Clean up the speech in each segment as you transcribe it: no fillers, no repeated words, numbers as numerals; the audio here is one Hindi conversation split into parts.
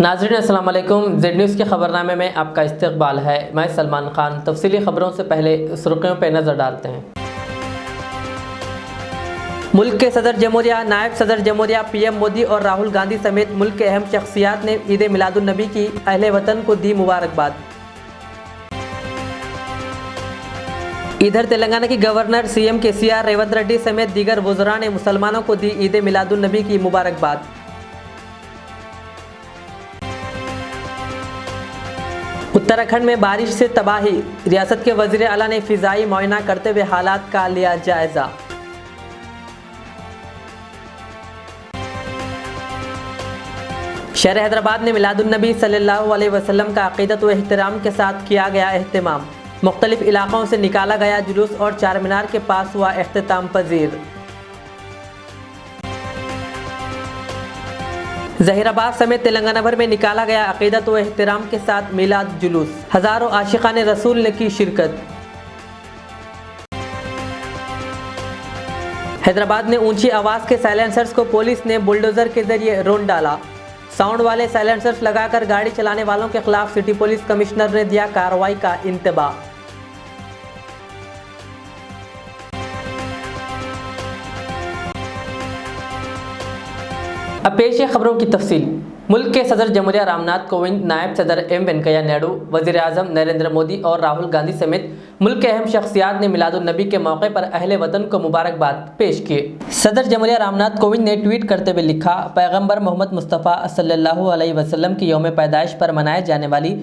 नाज़रीन अस्सलाम वालेकुम। जेड न्यूज़ के खबरनामे में आपका इस्तकबाल है। मैं सलमान खान। तफसीली खबरों से पहले सुर्खियों पर नज़र डालते हैं। मुल्क के सदर जमहूरिया, नायब सदर जमहूरिया पीएम मोदी और राहुल गांधी समेत मुल्क के अहम शख्सियात ने ईद मिलादुन नबी की अहले वतन को दी मुबारकबाद। इधर तेलंगाना की governor CM KCR, Revanth Reddy समेत दीगर वज़रा ने मुसलमानों को दी ईद मिलादुन नबी की मुबारकबाद। उत्तराखंड में बारिश से तबाही, रियासत के वज़ीर आला ने फ़िज़ाई मुआयना करते हुए हालात का लिया जायज़ा। शहर हैदराबाद में मिलादुन नबी सल्लल्लाहु अलैहि वसल्लम का अक़ीदत व एहतराम के साथ किया गया एहतमाम। मुख्तलिफ इलाक़ों से निकाला गया जुलूस और चार मीनार के पास हुआ एख्तिताम पजीर। ज़हीराबाद समेत तेलंगाना भर में निकाला गया अक़ीदत व एहतराम के साथ मिलाद जुलूस। हज़ारों आशिक़ाने रसूल ने की शिरकत। हैदराबाद में ऊंची आवाज़ के साइलेंसर्स को पुलिस ने बुलडोज़र के जरिए रोन डाला। साउंड वाले साइलेंसर्स लगाकर गाड़ी चलाने वालों के खिलाफ सिटी पुलिस कमिश्नर ने दिया कार्रवाई का इंतबाह। अब पेश है खबरों की तफसील। मुल्क के सदर जमहूरिया रामनाथ कोविंद, नायब सदर एम वेंकैया नायडू, वज़ीर आज़म नरेंद्र मोदी और राहुल गांधी समेत मुल्क के अहम शख्सियात ने मिलादुन नबी के मौके पर अहले वतन को मुबारकबाद पेश किए। सदर जमहूरिया रामनाथ कोविंद ने ट्वीट करते हुए लिखा, पैगम्बर मोहम्मद मुस्तफ़ा सल्लल्लाहु अलैहि वसल्लम की यौम पैदाइश पर मनाए जाने वाली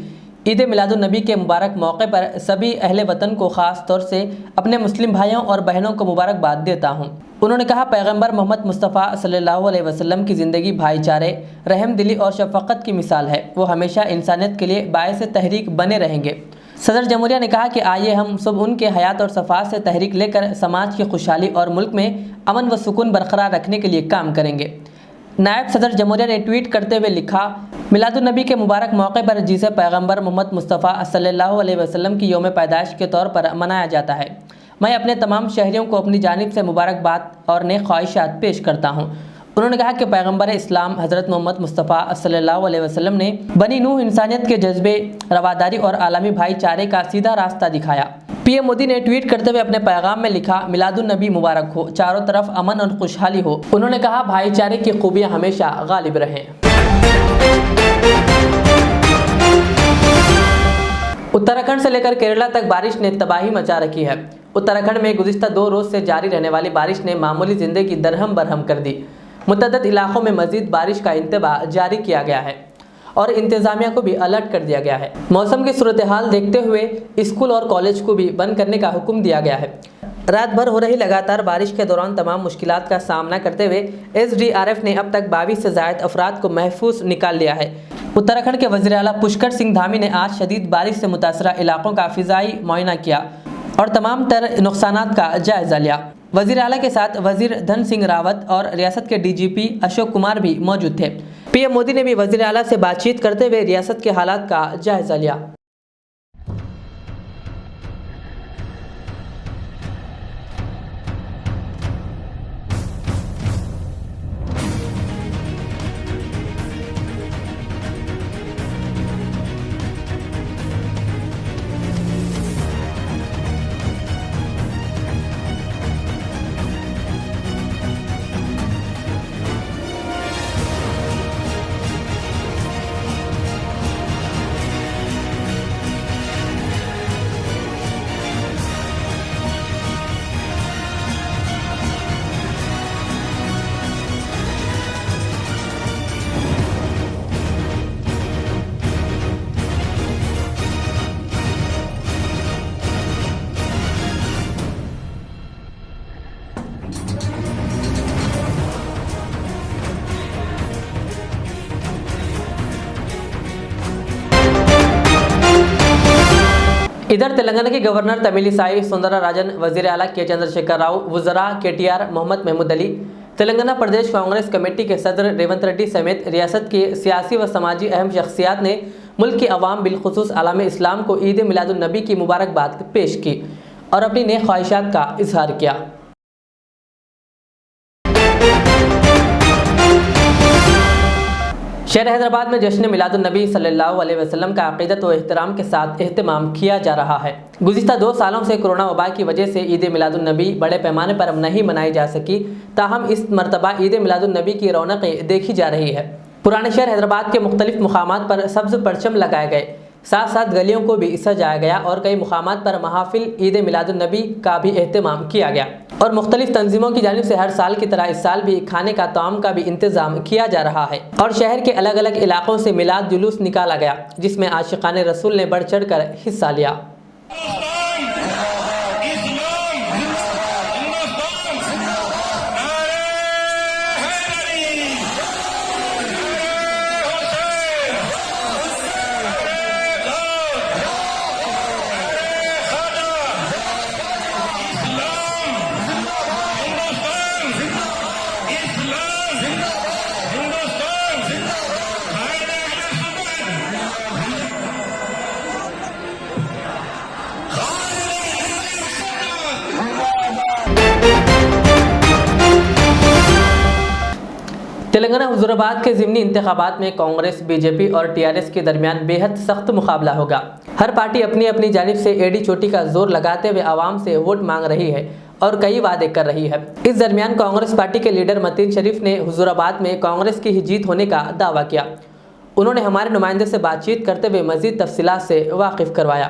ईद मिलादुन नबी के मुबारक मौके पर सभी अहले वतन को ख़ास तौर से अपने मुस्लिम भाइयों और बहनों को मुबारकबाद देता हूँ। उन्होंने कहा, पैगम्बर मोहम्मद मुस्तफ़ा सल्लल्लाहु अलैहि वसल्लम की ज़िंदगी भाईचारे, रहम दिली और शफ़क़त की मिसाल है। वो हमेशा इंसानियत के लिए बायस तहरीक बने रहेंगे। सदर जमहूरिया ने कहा कि आइए हम सब उनके हयात और सफ़ात से तहरीक लेकर समाज की खुशहाली और मुल्क में अमन व सुकून बरकरार रखने के लिए काम करेंगे। नायब सदर जमहूरिया ने ट्वीट करते हुए लिखा, मिलादुन नबी के मुबारक मौके पर जिसे पैगम्बर मोहम्मद मुस्तफ़ा सल्लल्लाहु अलैहि वसल्लम की यौम पैदाइश के तौर पर मनाया जाता है, मैं अपने तमाम शहरियों को अपनी जानिब से मुबारकबाद और नेक ख्वाहिशात पेश करता हूँ। उन्होंने कहा कि पैगम्बर इस्लाम हज़रत मोहम्मद मुस्तफ़ा सल्लल्लाहु अलैहि वसल्लम ने बनी नूह इंसानियत के जज्बे, रवादारी और आलमी भाईचारे का सीधा रास्ता दिखाया। पीएम मोदी ने ट्वीट करते हुए अपने पैगाम में लिखा, मिलादुन नबी मुबारक हो, चारों तरफ अमन और खुशहाली हो। उन्होंने कहा, भाईचारे की खूबियाँ हमेशा गालिब रहें। उत्तराखंड से लेकर केरला तक बारिश ने तबाही मचा रखी है। उत्तराखंड में गुज़िश्ता 2 रोज़ से जारी रहने वाली बारिश ने मामूली ज़िंदगी दरहम बरहम कर दी। मुतअद्दिद इलाक़ों में मज़ीद बारिश का इंतबाह जारी किया गया है और इंतज़ामिया को भी अलर्ट कर दिया गया है। मौसम की सूरत हाल देखते हुए स्कूल और कॉलेज को भी बंद करने का हुक्म दिया गया है। रात भर हो रही लगातार बारिश के दौरान तमाम मुश्किलात का सामना करते हुए SDRF ने अब तक 22 से ज़ायद अफराद को महफूज निकाल लिया है। उत्तराखंड के वज़ीर आला पुष्कर सिंह धामी ने आज शदीद बारिश से मुतासरा इलाकों का फ़िज़ाई मुआयना किया और तमाम तर नुकसानात का जायज़ा लिया। वज़ीर आला के साथ वज़ीर धन सिंह रावत और रियासत के DGP अशोक कुमार भी मौजूद थे। पीएम मोदी ने भी वज़ीर आला से बातचीत करते हुए रियासत के हालात का जायज़ा लिया। इधर तेलंगाना के गवर्नर तमिलिसाई सुंदरराजन, वज़ीर आला के चंद्रशेखर राव, वज़रा KTR, मोहम्मद महमूद अली, तेलंगाना प्रदेश कांग्रेस कमेटी के सदर रेवंत रेड्डी समेत रियासत के सियासी व समाजी अहम शख्सियात ने मुल्क की अवाम बिलखुसूस आलम इस्लाम को ईद मिलादुन नबी की मुबारकबाद पेश की और अपनी नेक ख्वाहिशात का इजहार किया। शहर हैदराबाद में जश्न मिलादुन्नबी सल्लल्लाहु अलैहि वसल्लम का अक़ीदत व एहतराम के साथ एहतमाम किया जा रहा है। गुज़िश्ता 2 सालों से कोरोना वबा की वजह से ईद मिलादुन्नबी बड़े पैमाने पर अब नहीं मनाई जा सकी, ताहम इस मरतबा ईद मिलादुन्नबी की रौनकें देखी जा रही है। पुराने शहर हैदराबाद के मुख्तलिफ मुकामात पर सब्ज़ परचम लगाए गए, साथ साथ गलियों को भी सजाया गया और कई मुकामात पर महाफिल ईद मिलादुन्नबी का भी एहतमाम किया गया और मुख्तलिफ तंजीमों की जानिब से हर साल की तरह इस साल भी खाने का ताम का भी इंतजाम किया जा रहा है और शहर के अलग अलग इलाकों से मिलाद जुलूस निकाला गया, जिसमें आशिकाने रसूल ने बढ़ चढ़ कर हिस्सा लिया। तेलंगाना हुजूराबाद के ज़िमनी इंतखाबात में कांग्रेस, बीजेपी और टीआरएस के दरमियान बेहद सख्त मुकाबला होगा। हर पार्टी अपनी अपनी जानिब से एड़ी चोटी का जोर लगाते हुए आवाम से वोट मांग रही है और कई वादे कर रही है। इस दरमियान कांग्रेस पार्टी के लीडर मतीन शरीफ ने हुजूराबाद में कांग्रेस की ही जीत होने का दावा किया। उन्होंने हमारे नुमाइंदे से बातचीत करते हुए मजीद तफसीलात से वाकिफ करवाया।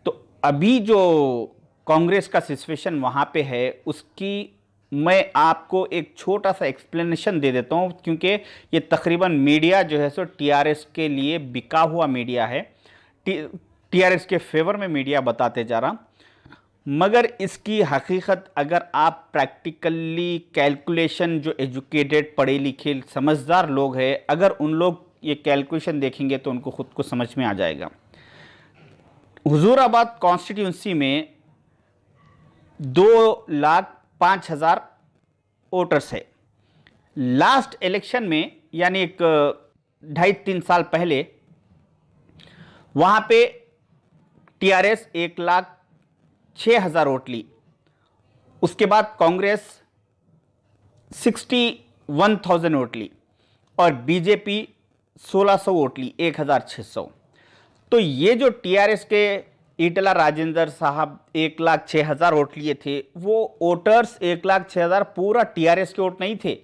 तो अभी जो कांग्रेस का सिचुएशन वहाँ पे है, उसकी मैं आपको एक छोटा सा एक्सप्लेनेशन दे देता हूँ, क्योंकि ये तकरीबन मीडिया जो है सो टीआरएस के लिए बिका हुआ मीडिया है, टीआरएस के फेवर में मीडिया बताते जा रहा। मगर इसकी हकीकत अगर आप प्रैक्टिकली कैलकुलेशन, जो एजुकेटेड पढ़े लिखे समझदार लोग हैं, अगर उन लोग ये कैलकुलेशन देखेंगे तो उनको खुद को समझ में आ जाएगा। हुजूराबाद कॉन्स्टिट्यूंसी में 2,05,000 वोटर्स है। लास्ट इलेक्शन में यानी एक 2.5-3 साल पहले वहां पे टीआरएस 1,06,000 वोट ली। उसके बाद कांग्रेस 61,000 वोट ली और बीजेपी 1,600 वोट ली, 1,600। तो ये जो टीआरएस के ईटला राजेंद्र साहब 1,06,000 वोट लिए थे, वो वोटर्स 1,06,000 पूरा टीआरएस के वोट नहीं थे,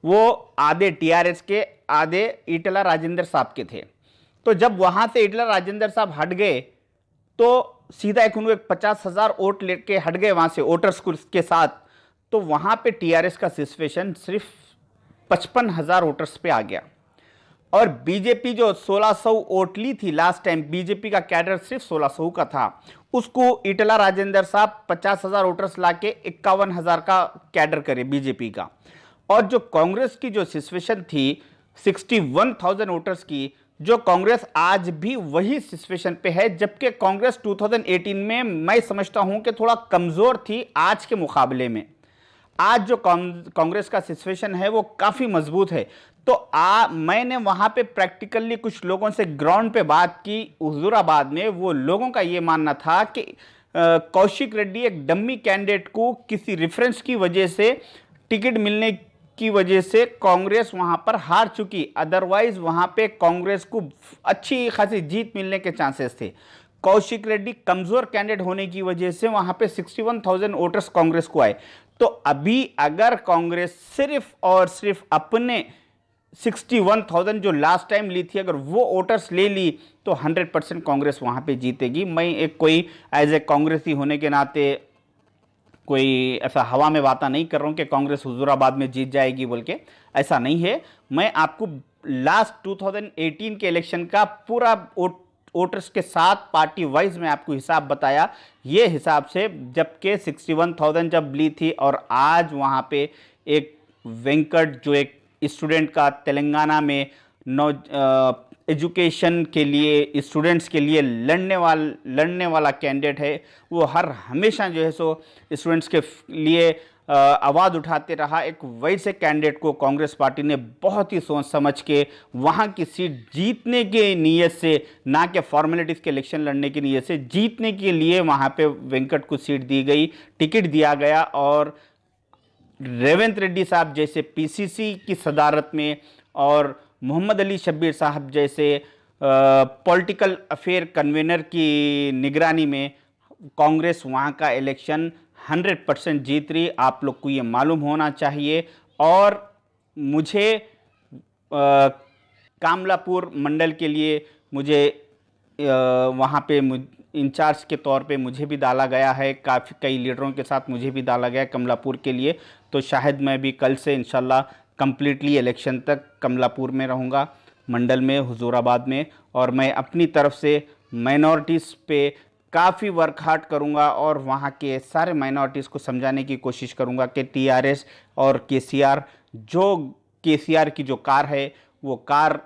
वो आधे टीआरएस के, आधे ईटला राजेंद्र साहब के थे। तो जब वहां से ईटला राजेंद्र साहब हट गए तो सीधा एक 50,000 वोट लेके हट गए वहां से वोटर्स के साथ। तो वहां पे टीआरएस का सिचुएशन सिर्फ 55,000 वोटर्स पे आ गया और बीजेपी जो 1,600 वोट ली थी लास्ट टाइम, बीजेपी का कैडर सिर्फ 1,600 का था, उसको ईटला राजेंद्र साहब 50,000 वोटर्स लाके 51,000 का कैडर करे बीजेपी का। और जो कांग्रेस की जो सिचुएशन थी 61,000 वोटर्स की, जो कांग्रेस आज भी वही सिचुएशन पे है, जबकि कांग्रेस 2018 में मैं समझता हूं कि थोड़ा कमजोर थी आज के मुकाबले में। आज जो कांग्रेस का सिचुएशन है वो काफी मजबूत है। तो मैंने वहां पे प्रैक्टिकली कुछ लोगों से ग्राउंड पे बात की हुजूराबाद में। वो लोगों का ये मानना था कि कौशिक रेड्डी एक डम्मी कैंडिडेट को किसी रेफरेंस की वजह से, टिकट मिलने की वजह से कांग्रेस वहां पर हार चुकी, अदरवाइज वहां पे कांग्रेस को अच्छी खासी जीत मिलने के चांसेस थे। कौशिक रेड्डी कमजोर कैंडिडेट होने की वजह से वहां पे 61,000 वोटर्स कांग्रेस को आए। तो अभी अगर कांग्रेस सिर्फ और सिर्फ अपने 61,000 जो लास्ट टाइम ली थी, अगर वो वोटर्स ले ली तो 100% कांग्रेस वहां पे जीतेगी। मैं एक कोई एज ए कांग्रेसी होने के नाते कोई ऐसा हवा में बात नहीं कर रहा हूं कि कांग्रेस हुजूराबाद में जीत जाएगी बोल के, ऐसा नहीं है। मैं आपको लास्ट 2018 के इलेक्शन का पूरा वोटर्स के साथ पार्टी वाइज में आपको हिसाब बताया। ये हिसाब से जबकि 61,000 जब ली थी और आज वहां पे एक वेंकट जो एक स्टूडेंट का तेलंगाना में एजुकेशन के लिए, स्टूडेंट्स के लिए लड़ने वाला कैंडिडेट है, वो हमेशा जो है सो स्टूडेंट्स के लिए आवाज़ उठाते रहा। एक वैसे कैंडिडेट को कांग्रेस पार्टी ने बहुत ही सोच समझ के वहाँ की सीट जीतने के नीयत से, ना कि फॉर्मेलिटीज़ के इलेक्शन लड़ने की नीयत से, जीतने के लिए वहाँ पे वेंकट को सीट दी गई, टिकट दिया गया। और रेवंत रेड्डी साहब जैसे पीसीसी की सदारत में और मोहम्मद अली शब्बीर साहब जैसे पॉलिटिकल अफेयर कन्वेनर की निगरानी में कांग्रेस वहाँ का इलेक्शन 100% जीत रही। आप लोग को ये मालूम होना चाहिए। और मुझे कामलापुर मंडल के लिए मुझे वहाँ पे इंचार्ज के तौर पे मुझे भी डाला गया है। काफ़ी कई लीडरों के साथ मुझे भी डाला गया है कमलापुर के लिए। तो शायद मैं भी कल से इंशाल्लाह कंप्लीटली इलेक्शन तक कमलापुर में रहूँगा, मंडल में, हुजूराबाद में। और मैं अपनी तरफ से माइनॉरिटीज़ पे काफ़ी वर्क हार्ड करूँगा और वहाँ के सारे माइनॉरिटीज़ को समझाने की कोशिश करूँगा कि टीआरएस और केसीआर की जो कार है वो कार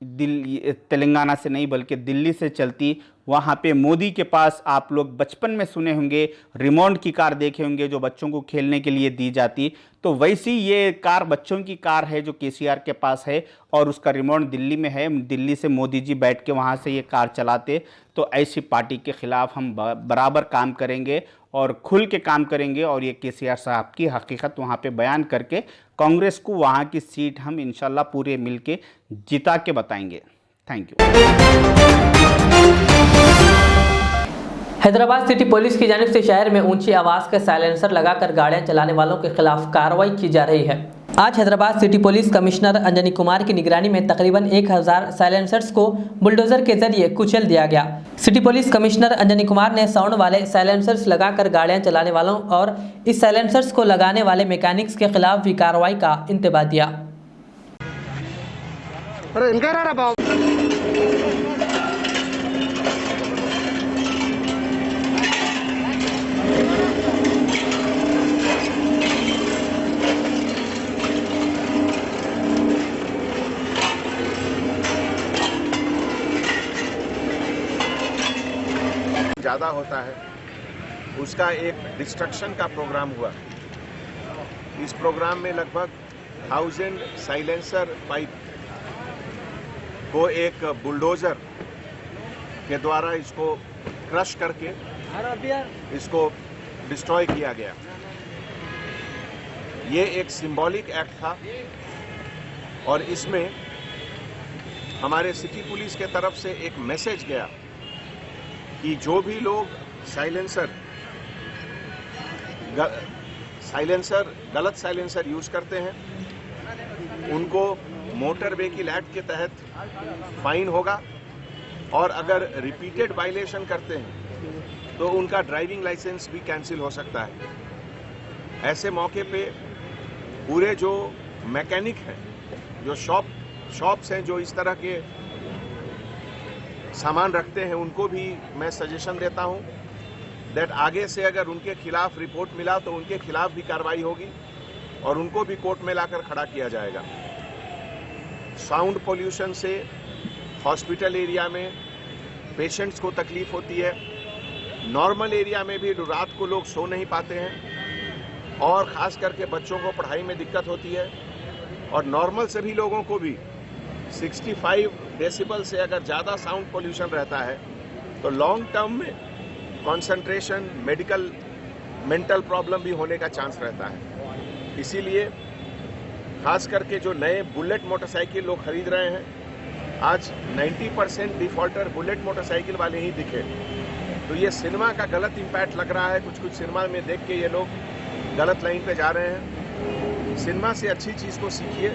दिल्ली तेलंगाना से नहीं बल्कि दिल्ली से चलती। वहाँ पे मोदी के पास आप लोग बचपन में सुने होंगे रिमोट की कार देखे होंगे जो बच्चों को खेलने के लिए दी जाती। तो वैसी ये कार बच्चों की कार है जो केसीआर के पास है और उसका रिमोट दिल्ली में है। दिल्ली से मोदी जी बैठ के वहाँ से ये कार चलाते। तो ऐसी पार्टी के ख़िलाफ़ हम बराबर काम करेंगे और खुल के काम करेंगे और ये केसीआर साहब की हकीकत वहाँ पे बयान करके कांग्रेस को वहाँ की सीट हम इंशाल्लाह पूरे मिलके जिता के बताएंगे। Thank you. Hyderabad city police की जानिब से शहर में ऊंची आवाज़ के साइलेंसर लगाकर गाड़ियां चलाने वालों के खिलाफ कार्रवाई की जा रही है। आज Hyderabad city police commissioner Anjani Kumar की निगरानी में तकरीबन 1000 साइलेंसर्स को बुलडोजर के जरिए कुचल दिया गया। City police commissioner Anjani Kumar ने साउंड वाले साइलेंसर्स लगाकर गाड़ियां चलाने वालों और इस साइलेंसर्स को लगाने वाले मैकेनिक्स के खिलाफ भी कार्रवाई का इंतबाह दिया। ज़्यादा होता है उसका एक डिस्ट्रक्शन का प्रोग्राम हुआ। इस प्रोग्राम में लगभग 1000 साइलेंसर पाइप को एक बुलडोजर के द्वारा इसको क्रश करके इसको डिस्ट्रॉय किया गया। ये एक सिंबॉलिक एक्ट था और इसमें हमारे सिटी पुलिस के तरफ से एक मैसेज गया कि जो भी लोग गलत साइलेंसर यूज करते हैं उनको मोटर व्हीकल एक्ट के तहत फाइन होगा और अगर रिपीटेड वायलेशन करते हैं तो उनका ड्राइविंग लाइसेंस भी कैंसिल हो सकता है। ऐसे मौके पे पूरे जो मैकेनिक हैं, जो शॉप्स हैं जो इस तरह के सामान रखते हैं, उनको भी मैं सजेशन देता हूं दैट आगे से अगर उनके खिलाफ रिपोर्ट मिला तो उनके खिलाफ भी कार्रवाई होगी और उनको भी कोर्ट में लाकर खड़ा किया जाएगा। साउंड पोल्यूशन से हॉस्पिटल एरिया में पेशेंट्स को तकलीफ होती है। नॉर्मल एरिया में भी रात को लोग सो नहीं पाते हैं और ख़ास करके बच्चों को पढ़ाई में दिक्कत होती है। और नॉर्मल सभी लोगों को भी 65 डेसिबल से अगर ज़्यादा साउंड पोल्यूशन रहता है तो लॉन्ग टर्म में कंसंट्रेशन, मेंटल प्रॉब्लम भी होने का चांस रहता है। इसीलिए खास करके जो नए बुलेट मोटरसाइकिल लोग खरीद रहे हैं, आज 90% डिफॉल्टर बुलेट मोटरसाइकिल वाले ही दिखे। तो ये सिनेमा का गलत इम्पैक्ट लग रहा है। कुछ सिनेमा में देख के ये लोग गलत लाइन पे जा रहे हैं। सिनेमा से अच्छी चीज़ को सीखिए।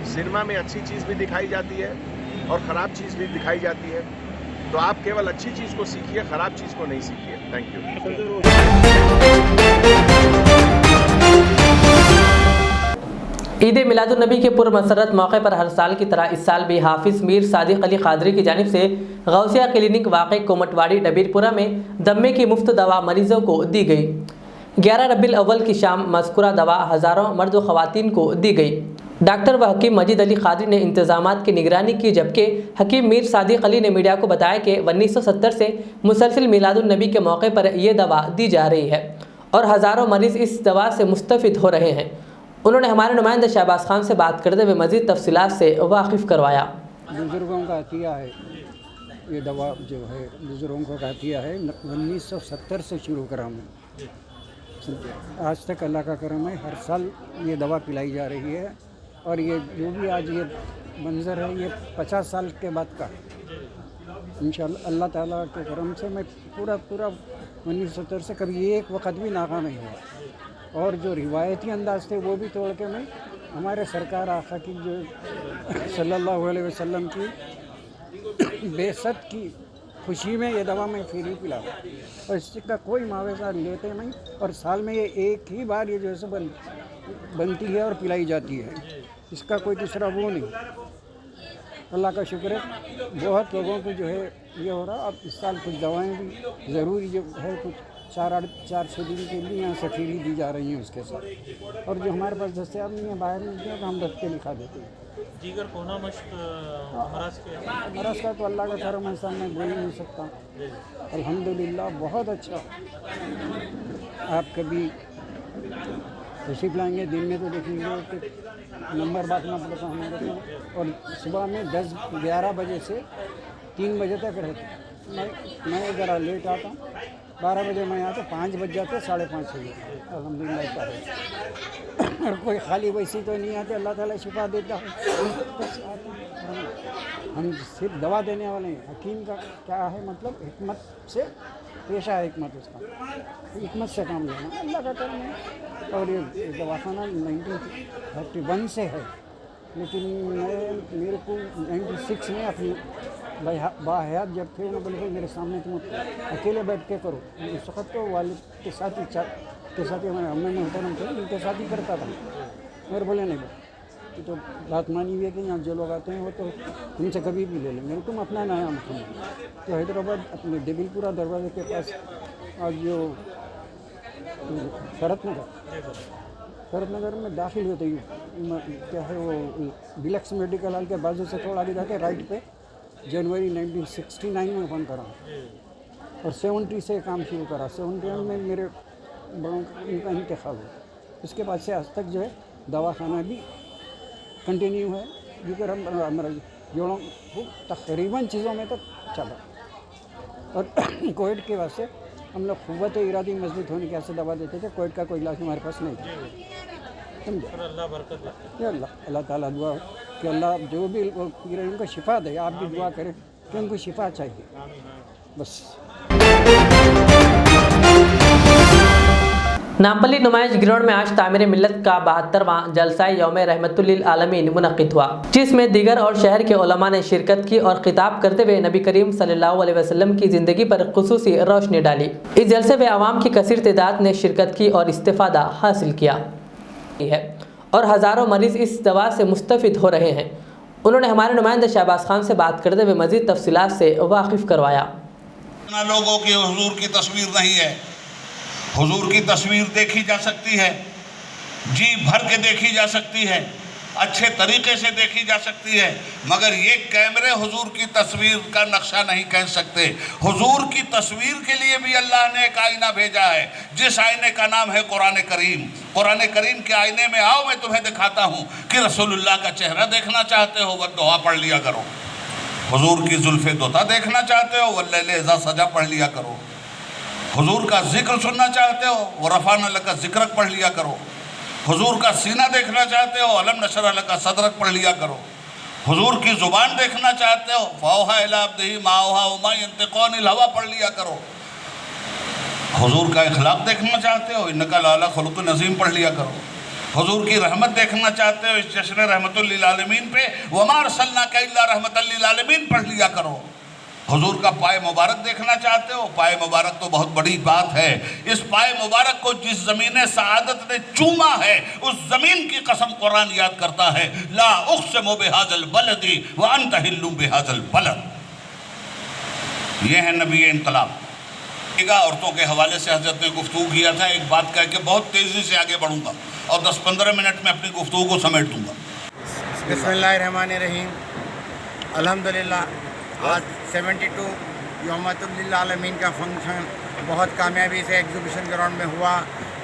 सिनेमा में अच्छी चीज़ भी दिखाई जाती है और ख़राब चीज़ भी दिखाई जाती है। तो आप केवल अच्छी चीज़ को सीखिए, ख़राब चीज़ को नहीं सीखिए। Thank you. ईद मिलादुन्नबी के पूर्व मसरत मौके पर हर साल की तरह इस साल भी हाफिज़ मीर सादिक अली कादरी की जानिब से गौसिया क्लिनिक वाक़ कोमटवाड़ी डबीरपुरा में दम्मे की मुफ्त दवा मरीजों को दी गई। 11 रबीउल अव्वल की शाम मज़कूरा दवा हज़ारों मर्द व ख़वातीन को दी गई। डॉक्टर व हकीम मजीद अली कादरी ने इंतज़ामात की निगरानी की, जबकि हकीम मीर सादिक अली ने मीडिया को बताया कि 1970 से मुसलसल मिलादुन्नबी के मौके पर यह दवा दी जा रही है और हज़ारों मरीज़ इस दवा से मुस्तफ़िद हो रहे हैं। उन्होंने हमारे नुमाइंदा शहबाज खान से बात करते हुए मज़ीद तफसीलात से वाकिफ़ करवाया। बुज़ुर्गों का अतिया है ये दवा, जो है बुज़ुर्गों का अतिया है। 1970 से शुरू करा मैं, आज तक अल्लाह का करम है, हर साल ये दवा पिलाई जा रही है। और ये जो भी आज ये मंज़र है ये 50 साल के बाद का। इंशाअल्लाह अल्लाह ताला के करम से मैं पूरा 1970 से कभी एक वक्त भी नाकाम नहीं हुआ। और जो रिवायती अंदाज थे वो भी तोड़ के मैं हमारे सरकार आका की जो सल्लल्लाहु अलैहि वसल्लम की बेसत की खुशी में ये दवा मैं फ्री पिलाऊँ और इसका कोई मुआवजा लेते नहीं। और साल में ये एक ही बार ये जो है बनती है और पिलाई जाती है, इसका कोई दूसरा वो नहीं। अल्लाह का शुक्र है बहुत लोगों को जो है ये हो रहा। अब इस साल कुछ दवाएं भी ज़रूरी जो है कुछ 4-6 दिन के लिए यहाँ से फ्री दी जा रही हैं उसके साथ। और जो हमारे पास दस्तियाब नहीं है बाहर मिलते हैं तो हम रख के लिखा देते हैं। जीगर कोना मश्क मरस का तो अल्लाह का करम इंसान में बोल नहीं सकता। अल्हम्दुलिल्लाह बहुत अच्छा। आप कभी तशरीफ लाएंगे दिन में तो देखेंगे कि नंबर बांटना पड़ता हमारे को। और सुबह में 10-11 बजे से 3 बजे तक रहते। मैं ज़रा लेट आता हूँ, 12 बजे मैं आता, 5 बज जाते, 5:30 बजे अल्हम्दुलिल्लाह का है। और कोई खाली वैसी तो नहीं आते, अल्लाह ताला शिफा देता है। हम सिर्फ दवा देने वाले हैं। हकीम का क्या है मतलब हिकमत से पेशा है, हिकमत उसका हिकमत से काम लेना अल्लाह का करम है। और ये दवाखाना 1931 से है, लेकिन मेरे को 96 में अपनी बाहयात जब थे उन्होंने बोले मेरे सामने तुम अकेले बैठ के करो। उस वक्त तो वालिद के साथ ही हमारे अम्मे मोहतरम थे, उनके साथ ही करता था। मेरे बोले नहीं तो बात मानी हुई है कि यहाँ जो लोग आते हैं वो तो तुमसे कभी भी ले लेंगे, तुम अपना नाम रखो। तो हैदराबाद अपने देबिलपुरा दरवाजे के पास आज जो शरत नगर में दाखिल होते ही क्या है वो डिलक्स मेडिकल हॉल के बाजू से थोड़ा आगे जाके राइट पे जनवरी 1969 में ओपन करा और 70 से काम शुरू करा। 71 में मेरे बड़ों उनका इंतखाब हुआ। उसके बाद से आज तक जो है दवाखाना भी कंटिन्यू है, जिधर हम हमारा जोड़ों को तकरीबन चीज़ों में तक चला। और कोविड के वास्ते हम लोग क़ुव्वत इरादी मजबूत होने के वास्ते दवा देते थे। कोविड का कोई इलाज हमारे पास नहीं था। समझे अल्लाह बरकत दे। अल्लाह ताला दुआ कि अल्लाह जो भी पी रहे उनको शिफा दे। आप भी दुआ करें कि उनको शिफा चाहिए बस। नामपल्ली नुमाइश ग्राउंड में आज तामीर मिल्लत का 72वां जलसा यौम रहमतुल्लिल आलमीन मुनक़्क़िद हुआ, जिसमें दीगर और शहर के उलमा ने शिरकत की और खिताब करते हुए नबी करीम सल्लल्लाहु अलैहि वसल्लम की ज़िंदगी पर खुसूसी रोशनी डाली। इस जलसे में आवाम की कसीर तादाद ने शिरकत की और इस्तिफ़ादा हासिल किया है और हज़ारों मरीज़ इस दवा से मुस्तफ़िद हो रहे हैं। उन्होंने हमारे नुमाइंदा शहबाज खान से बात करते हुए मज़ीद तफसीलात से वाकिफ़ करवाया। लोगों की हुजूर की तस्वीर नहीं है, हुजूर की तस्वीर देखी जा सकती है, जी भर के देखी जा सकती है, अच्छे तरीके से देखी जा सकती है, मगर ये कैमरे हुजूर की तस्वीर का नक्शा नहीं कह सकते। हुजूर की तस्वीर के लिए भी अल्लाह ने एक आईना भेजा है, जिस आईने का नाम है कुरान करीम। कुरान करीम के आईने में आओ, मैं तुम्हें दिखाता हूँ कि रसूलुल्लाह का चेहरा देखना चाहते हो, वह दुआ पढ़ लिया करो। हुजूर की जुल्फ़े दोता देखना चाहते हो, वल्लैल इज़ा सजा पढ़ लिया करो। हुजूर का जिक्र सुनना चाहते हो, वो रफ़ाना लका ज़िक्रक पढ़ लिया करो। हुजूर का सीना देखना चाहते हो, अलम नशरह लका सदरक पढ़ लिया करो। हुजूर की ज़ुबान देखना चाहते हो, फ़ौहा इला अब्दिही मा औहा वमा यंतिक़ु अनिल हवा पढ़ लिया करो। हुजूर का इखलाक देखना चाहते हो, इन्नका लअला खुलुक़िन अज़ीम पढ़ लिया करो। हुजूर की रहमत देखना चाहते हो, इस जश्न रहमतुल लिल आलमीन पे वमा अरसलनाका इल्ला रहमतल लिल आलमीन पढ़ लिया करो। हुजूर का पाए मुबारक देखना चाहते हो, पाए मुबारक तो बहुत बड़ी बात है। इस पाए मुबारक को जिस ज़मीन सआदत ने चूमा है, उस ज़मीन की कसम कुरान याद करता है, ला उक़्सिमु बिहाज़ल बलदी व अंत हिल्लु बिहाज़ल बलद। ये है नबी इनकलाब। औरतों के हवाले से हज़रत ने गुफ्तगू किया था। एक बात कह के बहुत तेज़ी से आगे बढ़ूँगा और 10-15 मिनट में अपनी गुफ्तगू को समेट दूँगा। बिस्मिल्लाहिर्रहमानिर्रहीम। अल्हम्दुलिल्लाह आज 72 यौमतुल आलमीन का फंक्शन बहुत कामयाबी से एग्जीबिशन ग्राउंड में हुआ।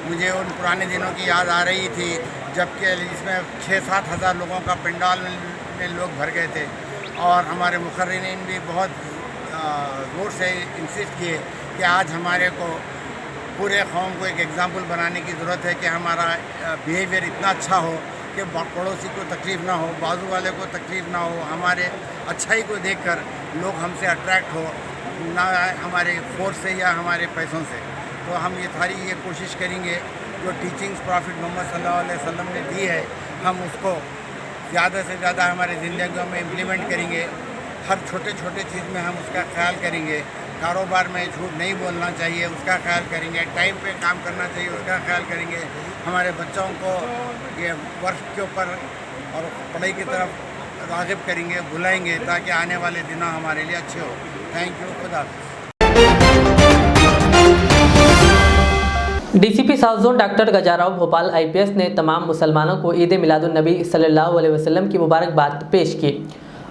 मुझे उन पुराने दिनों की याद आ रही थी जबकि इसमें 6-7 हज़ार लोगों का पंडाल में लोग भर गए थे और हमारे मुखर्रिरीन भी बहुत ज़ोर से इंसिस्ट किए कि आज हमारे को पूरे कौम को एक एग्ज़ाम्पल बनाने की ज़रूरत है कि हमारा बिहेवियर इतना अच्छा हो कि पड़ोसी को तकलीफ़ ना हो, बाजू वाले को तकलीफ़ ना हो, हमारे अच्छाई को देखकर लोग हमसे अट्रैक्ट हो, ना हमारे फोर्स से या हमारे पैसों से। तो हम ये कोशिश करेंगे जो टीचिंग्स प्रॉफिट मोहम्मद सल्लल्लाहु अलैहि वसल्लम ने दी है, हम उसको ज़्यादा से ज़्यादा हमारे ज़िंदगियों में इम्प्लीमेंट करेंगे। हर छोटे छोटे चीज़ में हम उसका ख्याल करेंगे। कारोबार में झूठ नहीं बोलना चाहिए, उसका ख्याल करेंगे। टाइम पे काम करना चाहिए, उसका ख्याल करेंगे। हमारे बच्चों को ये वर्क के ऊपर और पढ़ाई की तरफ राग़िब करेंगे, बुलाएंगे, ताकि आने वाले दिनों हमारे लिए अच्छे हो। Thank you. खुदा हाफ़िज़। DCP south zone doctor Gajarao Bhopal IPS ने तमाम मुसलमानों को ईद मिलादुन नबी सल्लल्लाहु अलैहि वसल्लम की मुबारकबाद पेश की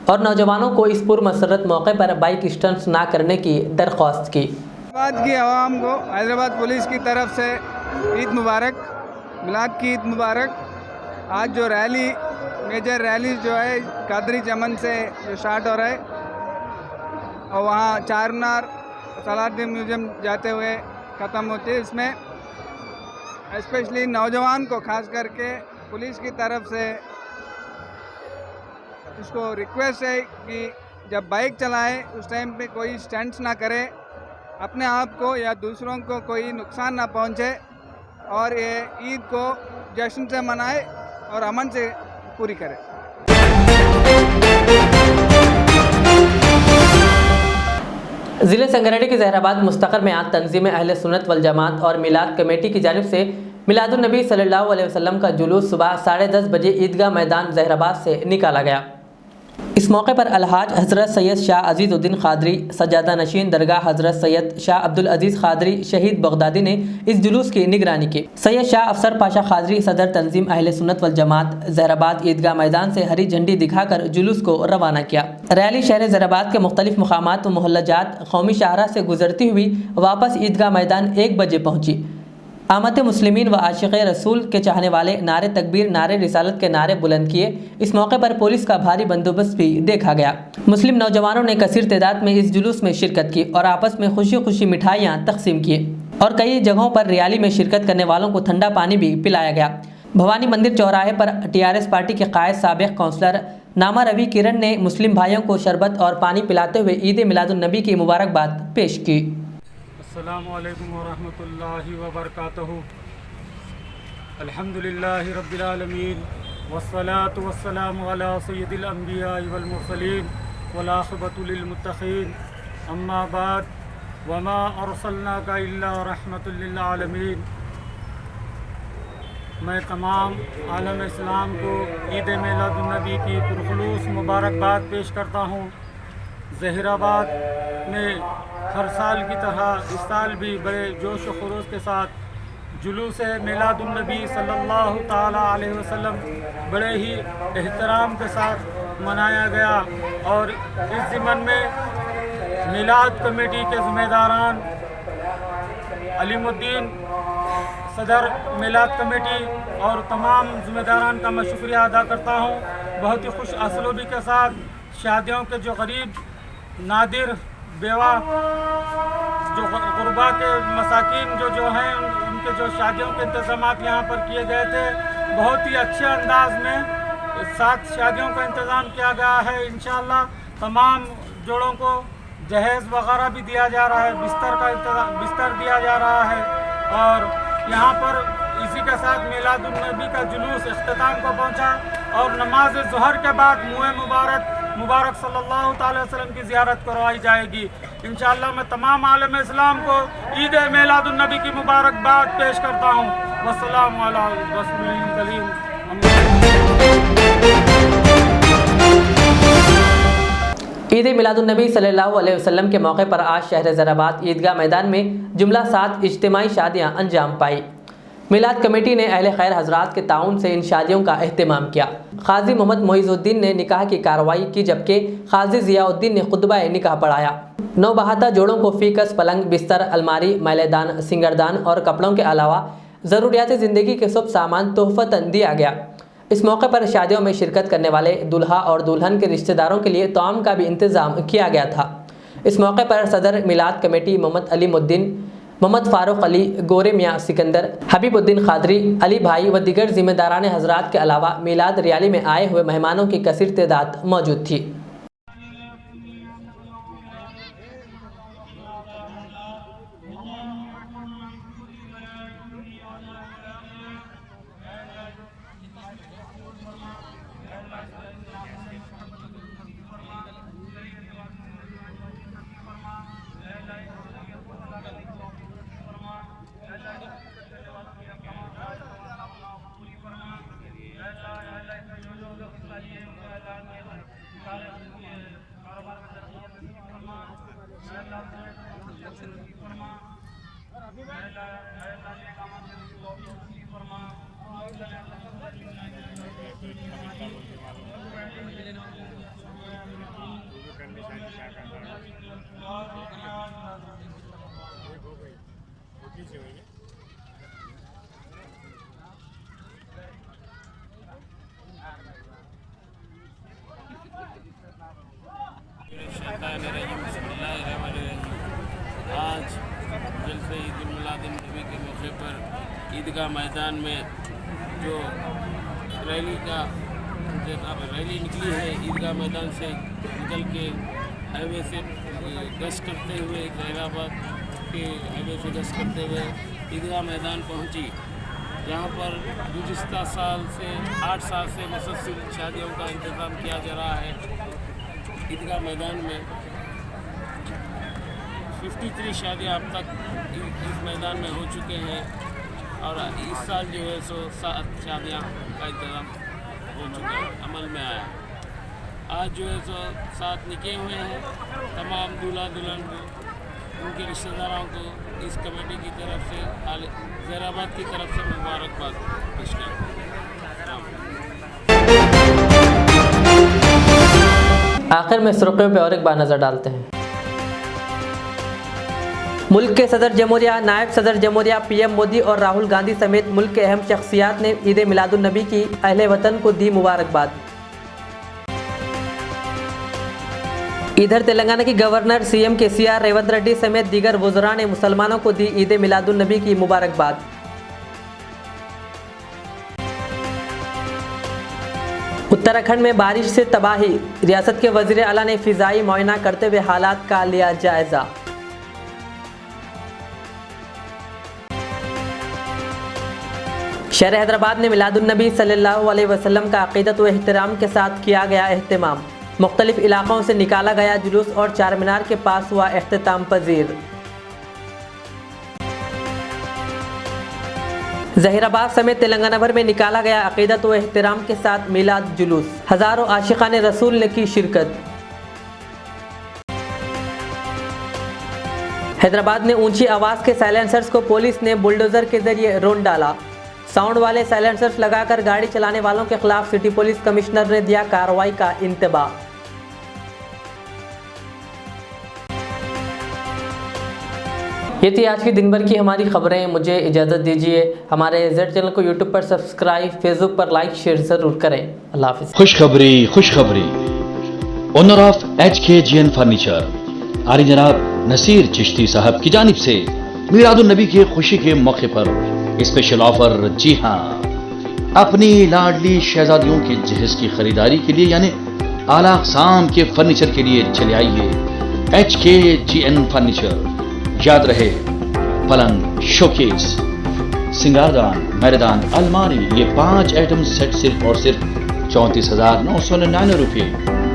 और नौजवानों को इस पुरमसरत मौके पर बाइक स्टंट्स ना करने की दरख्वास्त की। हैदराबाद की आवाम को हैदराबाद पुलिस की तरफ से ईद मुबारक, मिलाद की ईद मुबारक। आज जो रैली, मेजर रैली जो है कादरी चमन से जो स्टार्ट हो रहा है और वहाँ चारमीनार सलाहुद्दीन म्यूज़ियम जाते हुए ख़त्म होती है, इसमें स्पेशली नौजवान को खास करके पुलिस की तरफ से इसको रिक्वेस्ट है कि जब बाइक चलाएं उस टाइम पे कोई स्टंट्स ना करे, अपने आप को या दूसरों को कोई नुकसान ना पहुंचे और ये ईद को जश्न से मनाए और अमन से पूरी करें। ज़िले संगारेड्डी के जहराबाद मुस्तक़र में आज तंजीम अहले सुन्नत वल जमात और मिलाद कमेटी की जानिब से मिलादुन नबी सल्लल्लाहु अलैहि वसल्लम का जुलूस सुबह 10:30 बजे ईदगाह मैदान जहराबाद से निकाला गया। इस मौके पर अलहाज हज़रत सैयद शाह अज़ीज़ुद्दीन क़ादरी सज्जादा नशीन दरगाह हज़रत सैयद शाह अब्दुल अज़ीज़ क़ादरी शहीद बगदादी ने इस जुलूस की निगरानी की। सैयद शाह अफसर पाशा क़ादरी सदर तंजीम अहले सुन्नत वल जमात जहराबाद ईदगाह मैदान से हरी झंडी दिखाकर जुलूस को रवाना किया। रैली शहर जहराबाद के मुख्तलिफ मुकामात व मोहल्लाजात कौमी शाहरा से गुजरती हुई वापस ईदगाह मैदान 1 बजे पहुँची। आमद मुस्लिमीन व आशिक़ रसूल के चाहने वाले नारे तकबीर, नारे रिसालत के नारे बुलंद किए। इस मौके पर पुलिस का भारी बंदोबस्त भी देखा गया। मुस्लिम नौजवानों ने कसीर तादाद में इस जुलूस में शिरकत की और आपस में खुशी खुशी मिठाइयाँ तकसीम किए और कई जगहों पर रैली में शिरकत करने वालों को ठंडा पानी भी पिलाया गया। भवानी मंदिर चौराहे पर टीआरएस पार्टी के कायद साबिक़ काउंसलर नामा रवि किरण ने मुस्लिम भाइयों को शरबत और पानी पिलाते हुए ईद मिलादुन नबी की मुबारकबाद पेश की। अस्सलामु अलैकुम व रहमतुल्लाहि व बरकातहू। अल्हम्दुलिल्लाहि रब्बिल आलमीन वस्सलातु वस्सलामु अला सय्यिदिल अंबिया वल मुरसलीन वल आक़िबतु लिल मुत्तक़ीन अम्मा बाद वमा अरसलनाका इल्ला रहमतुल लिल आलमीन। मैं तमाम आलम इस्लाम को ईद मिलादुन नबी की पुरखुलूस मुबारकबाद पेश करता हूँ। जहीराबाद में हर साल की तरह इस साल भी बड़े जोश व खरोश के साथ जुलूस मिलादुन नबी सल्लल्लाहु ताला अलैहि वसल्लम बड़े ही एहतराम के साथ मनाया गया और इस ज़िम्मन में मिलाद कमेटी के ज़िम्मेदारान अलीमुद्दीन सदर मिलाद कमेटी और तमाम ज़िम्मेदारान का मैं शुक्रिया अदा करता हूँ। बहुत ही खुश असलूबी के साथ शादियों के जो गरीब नादिर बेवा जो गुरबा के मसाकिन जो हैं उनके जो शादियों के इंतज़ामात यहाँ पर किए गए थे, बहुत ही अच्छे अंदाज में 7 शादियों का इंतज़ाम किया गया है। इंशाअल्लाह तमाम जोड़ों को जहेज़ वगैरह भी दिया जा रहा है, बिस्तर दिया जा रहा है और यहाँ पर इसी के साथ मिलादुन नबी का जुलूस इख्तिताम को पहुँचा और नमाज ज़ुहर के बाद मुँह मुबारक सल्लल्लाहु अलैहि वसल्लम की ज़ियारत करवाई जाएगी। इंशाअल्लाह मैं तमाम आलम इस्लाम को ईद मिलादुन नबी की मुबारकबाद पेश करता हूँ। वस्सलामु अला रसूलिल करीम। ईद मिलादुन नबी सल्लल्लाहु अलैहि वसल्लम के मौके पर आज शहर जहराबाद ईदगाह मैदान में जुमला 7 इज्तिमाई शादियाँ अंजाम पाई। मिलाद कमेटी ने अहले खैर हजरात के ताउन से इन शादियों का अहतमाम किया। क़ाज़ी मोहम्मद मोइज़ुद्दीन ने निकाह की कार्रवाई की जबकि क़ाज़ी ज़ियाउद्दीन ने खुतबा निकाह पढ़ाया। नौबहाता जोड़ों को फ़ीकस, पलंग, बिस्तर, अलमारी, मैलेदान, सिंगरदान और कपड़ों के अलावा ज़रूरियात ज़िंदगी के सब सामान तोहफ़तन दिया गया। इस मौके पर शादियों में शिरकत करने वाले दुल्हा और दुल्हन के रिश्तेदारों के लिए तौम का भी इंतज़ाम किया गया था। इस मौके पर सदर मिलाद कमेटी मोहम्मद अलीमुद्दीन, मोहम्मद फारूक अली, गोरे मियाँ सिकंदर, हबीबुद्दीन खादरी, अली भाई व दीगर जिम्मेदारान हजरात के अलावा मिलाद रैली में आए हुए मेहमानों की कसीर तादाद मौजूद थी। आज जलसे ईद मिलाद-उन-नबी के मौके पर ईदगाह मैदान में जो रैली निकली है, ईदगाह मैदान से निकल के हाईवे से गश्त करते हुए जहीराबाद के हाईवे से गश्त करते हुए ईदगाह मैदान पहुंची, जहां पर गुज़िश्ता साल से 8 साल से मुसलसल शादियों का इंतज़ाम किया जा रहा है। ईदगाह मैदान में 53 शादियाँ अब तक इस मैदान में हो चुके हैं और इस साल जो है 7 शादियाँ का इंतज़ाम हो चुका है, अमल में आया। आज जो है 7 निकाह हुए हैं। तमाम दूल्हा दुल्हन को, उनके रिश्तेदारों को इस कमेटी की तरफ से, जहीराबाद की तरफ से मुबारकबाद पेश करते हैं। आखिर में सुर्खियों पर और एक बार नज़र डालते हैं। मुल्क के सदर जमहूरिया, नायब सदर जमहूरिया पीएम मोदी और राहुल गांधी समेत मुल्क के अहम शख्सियात ने ईद मिलादुन्नबी की अहले वतन को दी मुबारकबाद। इधर तेलंगाना की governor CM KCR, Revanth Reddy समेत दीगर वुज़रा ने मुसलमानों को दी ईद मिलादुन्नबी की मुबारकबाद। उत्तराखंड में बारिश से तबाही, रियासत के वज़ीर आला ने फ़िज़ाई मुआयना करते हुए हालात का लिया जायज़ा। शहर हैदराबाद में मिलादुन्नबी सल्लल्लाहु अलैहि वसल्लम का अक़ीदत व एहतराम के साथ किया गया एहतमाम। मुख्तलिफ इलाक़ों से निकाला गया जुलूस और चार मीनार के पास हुआ एहतमाम पजीर। जहीराबाद समेत तेलंगाना भर में निकाला गया अक़ीदत व एहतराम के साथ मिलाद जुलूस। हज़ारों आशिक़ाने रसूल ने की शिरकत। हैदराबाद में ऊंची आवाज़ के साइलेंसर्स को पुलिस ने बुलडोज़र के जरिए रोन डाला। साउंड वाले साइलेंसर्स लगाकर गाड़ी चलाने वालों के खिलाफ सिटी पुलिस कमिश्नर ने दिया कार्रवाई का इंतबाह। ये थी आज की दिन भर की हमारी खबरें। मुझे इजाज़त दीजिए। हमारे जेड चैनल को यूट्यूब पर सब्सक्राइब, फेसबुक पर लाइक शेयर ज़रूर करें। अल्लाह हाफ़िज़। खुशखबरी ओनर ऑफ HKGN फर्नीचर आली जनाब नसीर चिश्ती साहब की जानिब से मिलादुन्नबी की खुशी के मौके पर स्पेशल ऑफर। जी हाँ, अपनी लाडली शहजादियों के जहेज की खरीदारी के लिए यानी आला अक़साम के फर्नीचर के लिए चले आइए HKGN फर्नीचर। याद रहे, पलंग, शोकेस, सिंगारदान, मैदान, अलमारी, ये 5 आइटम सेट सिर्फ और सिर्फ 34,999 रुपये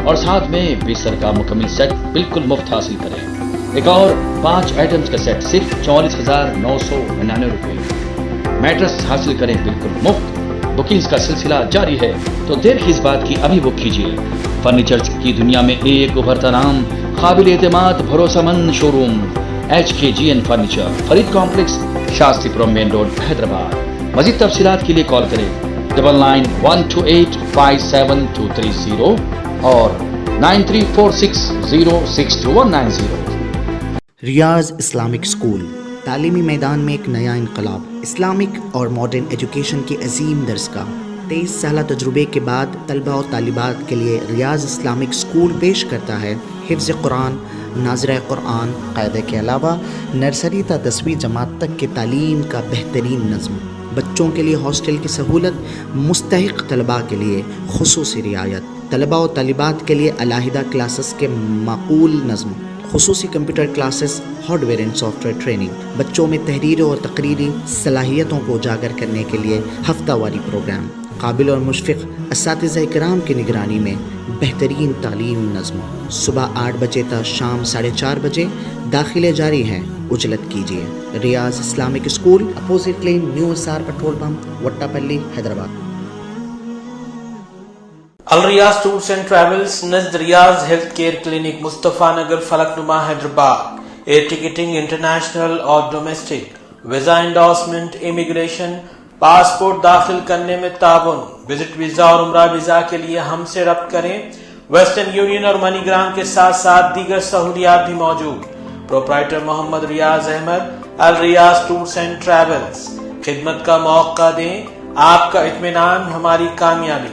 और साथ में बिस्तर का मुकम्मल सेट बिल्कुल मुफ्त हासिल करें। एक और 5 आइटम्स का सेट सिर्फ 44,999 रुपये। मैट्रेस हासिल करें बिल्कुल मुफ्त। बुकिंग्स का सिलसिला जारी है, तो देर किस बात की, अभी बुक कीजिए। फर्नीचर की दुनिया में एक उभरता नाम, काबिल एतमाद भरोसेमंद showroom HKGN furniture, Farid complex, Shastripuram main road, Hyderabad. मज़ीद तफसीलात के लिए कॉल करें 9912857230 और 9346062190। रियाज इस्लामिक स्कूल, तालीमी मैदान में एक नया इनकलाब। इस्लामिक और मॉडर्न एजुकेशन की अजीम दरसगाह। 23 साल तजुर्बे के बाद तलबा और तालिबात के लिए रियाज इस्लामिक स्कूल पेश करता है हिफ्ज़ कुरान, नाज़िर कुरान कायदे के अलावा नर्सरी ता 10वीं जमात तक की तालीम का बेहतरीन नज़्म, बच्चों के लिए हॉस्टल की सहूलत, मुस्तहिक़ तलबा के लिए खुसूसी रियायत, तलबा और तलिबात के लिए अलहदा क्लासेस के माकूल नज़्म, खुसूसी computer classes, hardware and software training, बच्चों में तहरीरी और तकरीरी सलाहियतों को उजागर करने के लिए हफ्तावारी प्रोग्राम, काबिल और मुशफ़िक़ असातिज़ा इकराम की निगरानी में बेहतरीन तालीम नज़्म। सुबह 8 बजे तक शाम 4:30 बजे दाखिले जारी हैं, उजलत कीजिए। Riyaz Islamic school, opposite lane, new SR petrol pump, Vattepally, Hyderabad. Al Riyaz tours and travels नज़द Riyaz health care clinic, Mustafa Nagar, Falaknuma, Hyderabad. Air ticketing international और domestic, visa endorsement, immigration, passport दाखिल करने में ताउन, विजिट वीज़ा और उम्रा वीज़ा के लिए हमसे रब्त करें। वेस्टर्न यूनियन और मनीग्राम के साथ साथ दीगर सहूलियात भी मौजूद। Proprietor Mohammad Riyaz Ahmed, Al Riyaz tours and travels. खिदमत का मौका दें, आपका इत्मीनान हमारी कामयाबी।